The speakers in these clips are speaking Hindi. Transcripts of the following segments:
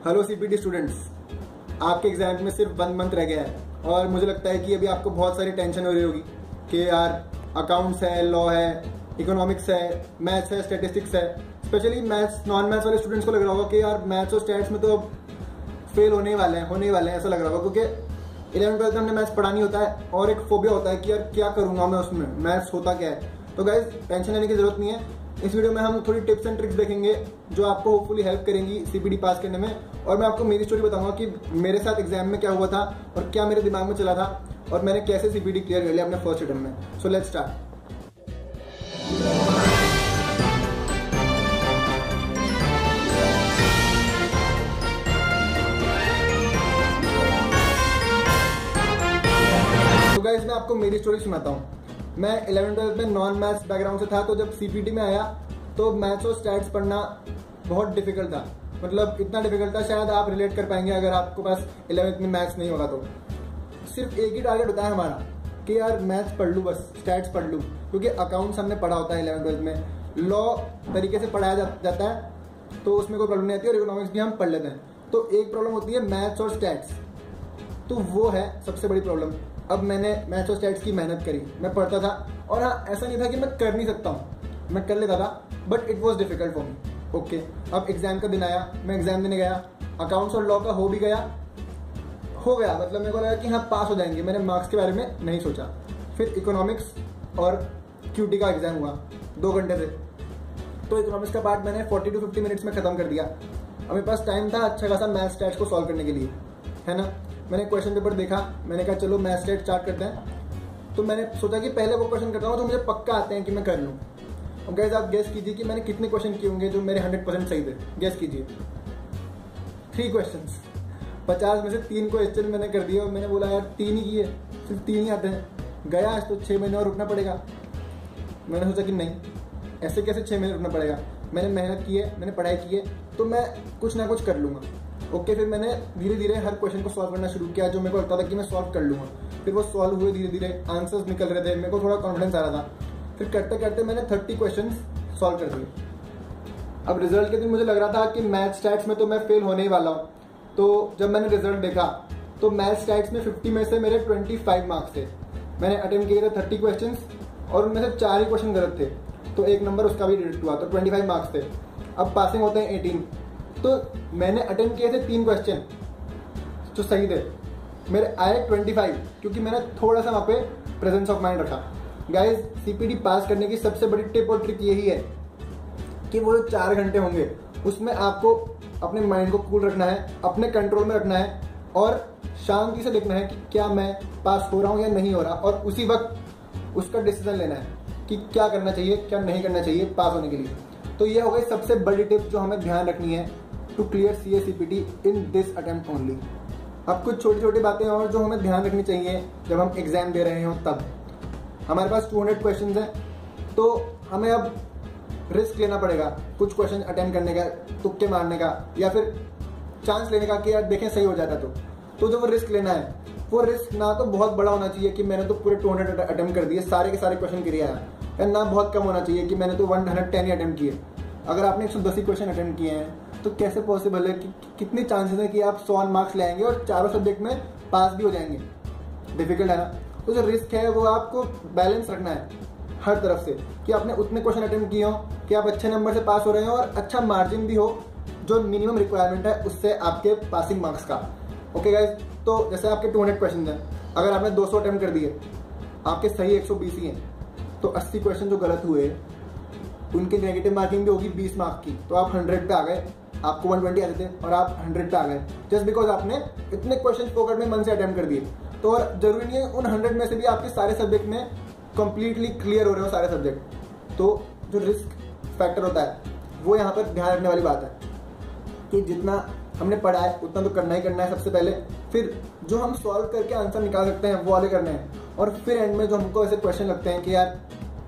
हेलो सीपीटी स्टूडेंट्स, आपके एग्जाम में सिर्फ 1 मंथ रह गया है और मुझे लगता है कि अभी आपको बहुत सारी टेंशन हो रही होगी कि यार अकाउंट्स है, लॉ है, इकोनॉमिक्स है, मैथ्स है, स्टैटिस्टिक्स है। स्पेशली मैथ्स नॉन मैथ्स वाले स्टूडेंट्स को लग रहा होगा कि यार मैथ्स और स्टैट्स में तो अब फेल होने वाले हैं ऐसा लग रहा होगा, क्योंकि 11th-12th में हमने मैथ्स पढ़ा नहीं होता है और एक फोबिया होता है कि यार क्या करूँगा मैं उसमें, मैथ्स होता क्या है। तो गाइज टेंशन लेने की जरूरत नहीं है। इस वीडियो में हम थोड़ी टिप्स एंड ट्रिक्स देखेंगे जो आपको होपफुली हेल्प करेंगी सीपीटी पास करने में, और मैं आपको मेरी स्टोरी बताऊंगा कि मेरे साथ एग्जाम में क्या हुआ था और क्या मेरे दिमाग में चला था और मैंने कैसे सीपीटी क्लियर कर लिया अपने फर्स्ट अटेम्प्ट में। So let's start. तो गाइस मैं आपको मेरी स्टोरी सुनाता हूँ। मैं 11th-12th में नॉन मैथ्स बैकग्राउंड से था, तो जब सीपीटी में आया तो मैथ्स और स्टैट्स पढ़ना बहुत डिफिकल्ट था। मतलब इतना डिफिकल्ट था, शायद आप रिलेट कर पाएंगे अगर आपको पास 11th में मैथ्स नहीं होगा तो। सिर्फ एक ही टारगेट होता है हमारा कि यार मैथ्स पढ़ लूँ, बस स्टैट्स पढ़ लूँ, क्योंकि अकाउंट्स हमने पढ़ा होता है 11th-12th में, लॉ तरीके से पढ़ाया जाता है तो उसमें कोई प्रॉब्लम नहीं आती, और इकोनॉमिक्स भी हम पढ़ लेते हैं। तो एक प्रॉब्लम होती है मैथ्स और स्टैट्स, तो वो है सबसे बड़ी प्रॉब्लम। अब मैंने मैथ्स और स्टैट्स की मेहनत करी, मैं पढ़ता था, और हाँ ऐसा नहीं था कि मैं कर नहीं सकता हूँ, मैं कर लेता था, but it was difficult for me. Okay, अब एग्जाम का दिन आया, मैं एग्जाम देने गया, अकाउंट्स और लॉ का हो गया, मतलब मेरे को लगा कि हाँ पास हो जाएंगे, मैंने मार्क्स के बारे में नहीं सोचा। फिर इकोनॉमिक्स और क्यूटी का एग्जाम हुआ 2 घंटे से, तो इकोनॉमिक्स का पार्ट मैंने 40 to 50 मिनट्स में खत्म कर दिया। अब मेरे पास टाइम था अच्छा खासा मैथ्स स्टैट्स को सॉल्व करने के लिए, है ना। मैंने क्वेश्चन पेपर देखा, मैंने कहा चलो मैथ्स स्टैट स्टार्ट करते हैं। तो मैंने सोचा कि पहले वो क्वेश्चन करता हूँ जो मुझे पक्का आते हैं कि मैं कर लूँ। अब गाइस आप गेस कीजिए कि मैंने कितने क्वेश्चन किए होंगे जो मेरे 100% सही थे। गेस कीजिए। 3 क्वेश्चंस, 50 में से 3 क्वेश्चन मैंने कर दिए, और मैंने बोला यार 3 ही किए, सिर्फ 3 ही आते हैं। गया आज तो 6 महीने और रुकना पड़ेगा। मैंने सोचा कि नहीं, ऐसे कैसे 6 महीने रुकना पड़ेगा। मैंने मेहनत की है, मैंने पढ़ाई की है, तो मैं कुछ ना कुछ कर लूँगा। ओके, फिर मैंने धीरे धीरे हर क्वेश्चन को सॉल्व करना शुरू किया जो मेरे को लगता था कि मैं सॉल्व कर लूँगा। फिर वो सॉल्व हुए, धीरे धीरे आंसर्स निकल रहे थे, मेरे को थोड़ा कॉन्फिडेंस आ रहा था। फिर करते करते मैंने 30 क्वेश्चन सॉल्व कर दिए। अब रिजल्ट के दिन मुझे लग रहा था कि मैथ्स स्टैट्स में तो मैं फेल होने ही वाला हूँ। तो जब मैंने रिजल्ट देखा तो मैथ्स स्टैट्स में 50 में से मेरे 25 मार्क्स थे। मैंने अटेम्प्ट किए थे 30 क्वेश्चन और उनमें से 4 ही क्वेश्चन गलत थे, तो 1 नंबर उसका भी डिडक्ट हुआ, तो 25 मार्क्स थे। अब पासिंग होते हैं 18। तो मैंने अटेम्प्ट किए थे 3 क्वेश्चन जो सही थे, मेरे आए 25, क्योंकि मैंने थोड़ा सा वहाँ पे प्रेजेंस ऑफ माइंड रखा। गाइस सीपीटी पास करने की सबसे बड़ी टिप और ट्रिक यही है कि वो 4 घंटे होंगे उसमें आपको अपने माइंड को कूल रखना है, अपने कंट्रोल में रखना है, और शांति से देखना है कि क्या मैं पास हो रहा हूँ या नहीं हो रहा, और उसी वक्त उसका डिसीजन लेना है कि क्या करना चाहिए क्या नहीं करना चाहिए पास होने के लिए। तो ये हो गई सबसे बड़ी टिप जो हमें ध्यान रखनी है to clear CA CPT in this attempt only. अब कुछ छोटी छोटी बातें और जो हमें ध्यान रखनी चाहिए जब हम एग्जाम दे रहे हो। तब हमारे पास 200 क्वेश्चन हैं, तो हमें अब रिस्क लेना पड़ेगा कुछ क्वेश्चन अटेम्प्ट करने का, तुक्के मारने का, या फिर चांस लेने का कि यार देखें सही हो जाता तो जो वो रिस्क लेना है, वो रिस्क ना तो बहुत बड़ा होना चाहिए कि मैंने तो पूरे 200 अटेम्प्ट कर दिए, सारे के सारे क्वेश्चन क्लियर है, या ना बहुत कम होना चाहिए कि मैंने तो 110 ही अटेम्प्ट किए। अगर आपने 110 ही क्वेश्चन अटेम्प्ट किए हैं तो कैसे पॉसिबल है कि कितनी चांसेस है कि आप 100 मार्क्स ले आएंगे और चारों सब्जेक्ट में पास भी हो जाएंगे। डिफिकल्ट है ना। तो जो रिस्क है वो आपको बैलेंस रखना है हर तरफ से कि आपने उतने क्वेश्चन अटेम्प्ट किए हो कि आप अच्छे नंबर से पास हो रहे हो और अच्छा मार्जिन भी हो जो मिनिमम रिक्वायरमेंट है उससे आपके पासिंग मार्क्स का। ओके गाइज, तो जैसे आपके 200 क्वेश्चन हैं, अगर आपने 200 अटेम्प्ट कर दिए, आपके सही 120 ही हैं, तो 80 क्वेश्चन जो गलत हुए उनकी नेगेटिव मार्किंग भी होगी 20 मार्क्स की, तो आप 100 पे आ गए। आपको 120 आते थे और आप 100 पे आ गए, जस्ट बिकॉज आपने इतने क्वेश्चन फोकट में मन से अटेम्प्ट कर दिए। तो और जरूरी नहीं है उन 100 में से भी आपके सारे सब्जेक्ट में कंप्लीटली क्लियर हो रहे हो सारे सब्जेक्ट। तो जो रिस्क फैक्टर होता है वो यहाँ पर ध्यान रखने वाली बात है कि जितना हमने पढ़ा है उतना तो करना ही करना है सबसे पहले, फिर जो हम सॉल्व करके आंसर निकाल सकते हैं वो वाले करने हैं, और फिर एंड में जो हमको ऐसे क्वेश्चन लगते हैं कि यार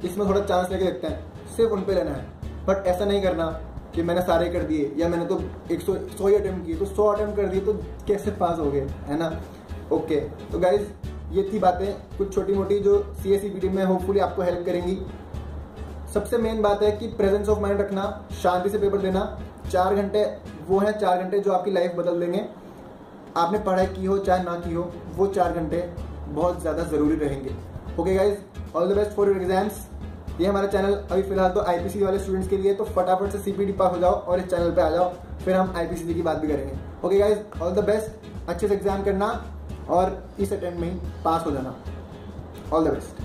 इसमें थोड़ा चांस लेके देखते हैं, सिर्फ उन पे लेना है। बट ऐसा नहीं करना कि मैंने सारे कर दिए या मैंने तो 100 ही अटेम्प्ट किए, तो 100 अटेम्प्ट कर दिए तो कैसे पास हो गए, है ना। ओके, तो गाइज ये थी बातें कुछ छोटी मोटी जो सीए सीपीटी में होपफुली आपको हेल्प करेंगी। सबसे मेन बात है कि प्रेजेंस ऑफ माइंड रखना, शांति से पेपर देना, 4 घंटे वो हैं 4 घंटे जो आपकी लाइफ बदल देंगे। आपने पढ़ाई की हो चाहे ना की हो, वो 4 घंटे बहुत ज़्यादा ज़रूरी रहेंगे। Okay guys, all the best for your exams. ये हमारा चैनल अभी फिलहाल तो आईपीसी वाले स्टूडेंट्स के लिए, तो फटाफट से सीपीटी पास हो जाओ और इस चैनल पे आ जाओ, फिर हम आईपीसी की बात भी करेंगे। Okay guys, all the best, अच्छे से एग्जाम करना और इस अटेम्प्ट में ही पास हो जाना। All the best.